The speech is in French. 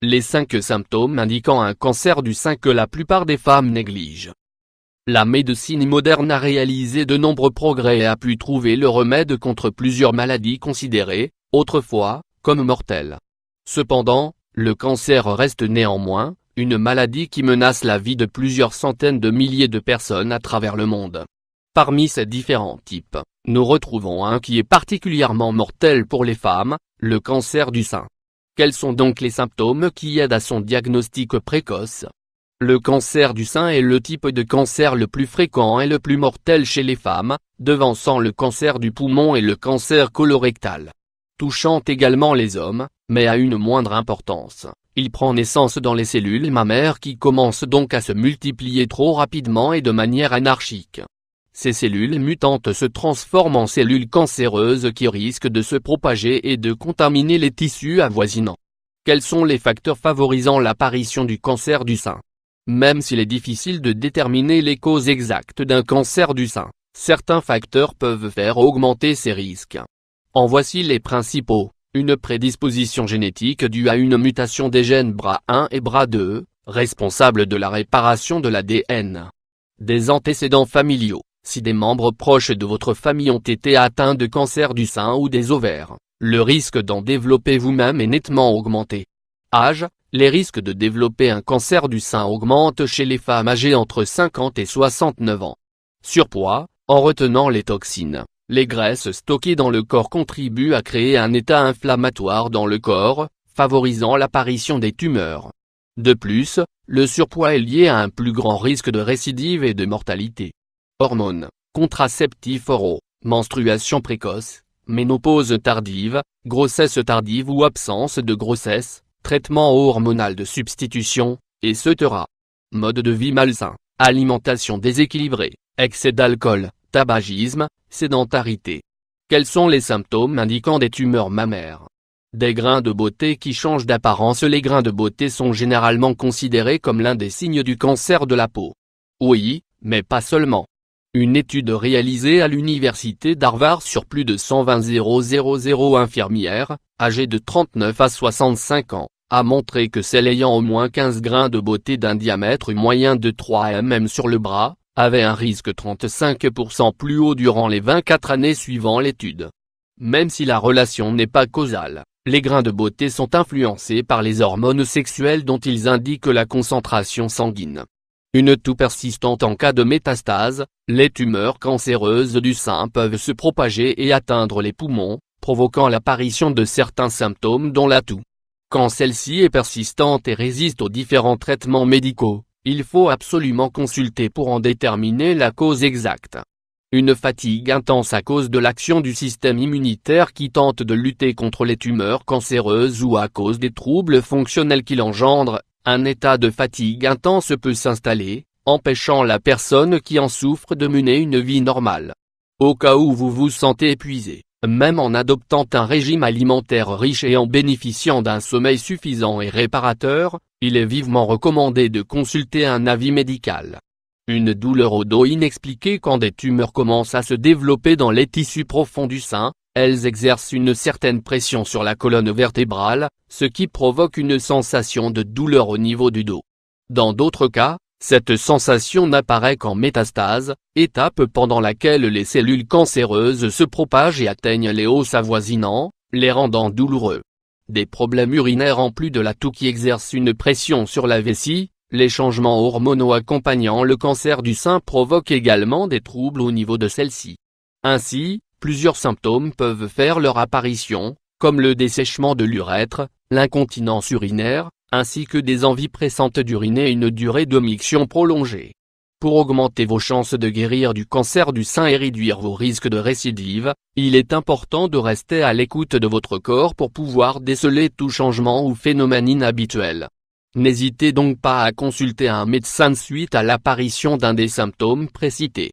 Les 5 symptômes indiquant un cancer du sein que la plupart des femmes négligent. La médecine moderne a réalisé de nombreux progrès et a pu trouver le remède contre plusieurs maladies considérées, autrefois, comme mortelles. Cependant, le cancer reste néanmoins une maladie qui menace la vie de plusieurs centaines de milliers de personnes à travers le monde. Parmi ces différents types, nous retrouvons un qui est particulièrement mortel pour les femmes, le cancer du sein. Quels sont donc les symptômes qui aident à son diagnostic précoce? Le cancer du sein est le type de cancer le plus fréquent et le plus mortel chez les femmes, devançant le cancer du poumon et le cancer colorectal. Touchant également les hommes, mais à une moindre importance, il prend naissance dans les cellules mammaires qui commencent donc à se multiplier trop rapidement et de manière anarchique. Ces cellules mutantes se transforment en cellules cancéreuses qui risquent de se propager et de contaminer les tissus avoisinants. Quels sont les facteurs favorisant l'apparition du cancer du sein? Même s'il est difficile de déterminer les causes exactes d'un cancer du sein, certains facteurs peuvent faire augmenter ces risques. En voici les principaux. Une prédisposition génétique due à une mutation des gènes BRCA1 et BRCA2, responsable de la réparation de l'ADN. Des antécédents familiaux. Si des membres proches de votre famille ont été atteints de cancer du sein ou des ovaires, le risque d'en développer vous-même est nettement augmenté. Âge. Les risques de développer un cancer du sein augmentent chez les femmes âgées entre 50 et 69 ans. Surpoids. En retenant les toxines, les graisses stockées dans le corps contribuent à créer un état inflammatoire dans le corps, favorisant l'apparition des tumeurs. De plus, le surpoids est lié à un plus grand risque de récidive et de mortalité. Hormones, contraceptifs oraux, menstruation précoce, ménopause tardive, grossesse tardive ou absence de grossesse, traitement hormonal de substitution, etc. Mode de vie malsain, alimentation déséquilibrée, excès d'alcool, tabagisme, sédentarité. Quels sont les symptômes indiquant des tumeurs mammaires? Des grains de beauté qui changent d'apparence. Les grains de beauté sont généralement considérés comme l'un des signes du cancer de la peau. Oui, mais pas seulement. Une étude réalisée à l'université d'Harvard sur plus de 120 000 infirmières, âgées de 39 à 65 ans, a montré que celles ayant au moins 15 grains de beauté d'un diamètre moyen de 3 mm sur le bras, avaient un risque 35% plus haut durant les 24 années suivant l'étude. Même si la relation n'est pas causale, les grains de beauté sont influencés par les hormones sexuelles dont ils indiquent la concentration sanguine. Une toux persistante en cas de métastase, les tumeurs cancéreuses du sein peuvent se propager et atteindre les poumons, provoquant l'apparition de certains symptômes dont la toux. Quand celle-ci est persistante et résiste aux différents traitements médicaux, il faut absolument consulter pour en déterminer la cause exacte. Une fatigue intense à cause de l'action du système immunitaire qui tente de lutter contre les tumeurs cancéreuses ou à cause des troubles fonctionnels qu'il engendre. Un état de fatigue intense peut s'installer, empêchant la personne qui en souffre de mener une vie normale. Au cas où vous vous sentez épuisé, même en adoptant un régime alimentaire riche et en bénéficiant d'un sommeil suffisant et réparateur, il est vivement recommandé de consulter un avis médical. Une douleur au dos inexpliquée. Quand des tumeurs commencent à se développer dans les tissus profonds du sein, elles exercent une certaine pression sur la colonne vertébrale, ce qui provoque une sensation de douleur au niveau du dos. Dans d'autres cas, cette sensation n'apparaît qu'en métastase, étape pendant laquelle les cellules cancéreuses se propagent et atteignent les os avoisinants, les rendant douloureux. Des problèmes urinaires en plus de la toux qui exercent une pression sur la vessie. Les changements hormonaux accompagnant le cancer du sein provoquent également des troubles au niveau de celle-ci. Ainsi, plusieurs symptômes peuvent faire leur apparition, comme le dessèchement de l'urètre, l'incontinence urinaire, ainsi que des envies pressantes d'uriner une durée de miction prolongée. Pour augmenter vos chances de guérir du cancer du sein et réduire vos risques de récidive, il est important de rester à l'écoute de votre corps pour pouvoir déceler tout changement ou phénomène inhabituel. N'hésitez donc pas à consulter un médecin suite à l'apparition d'un des symptômes précités.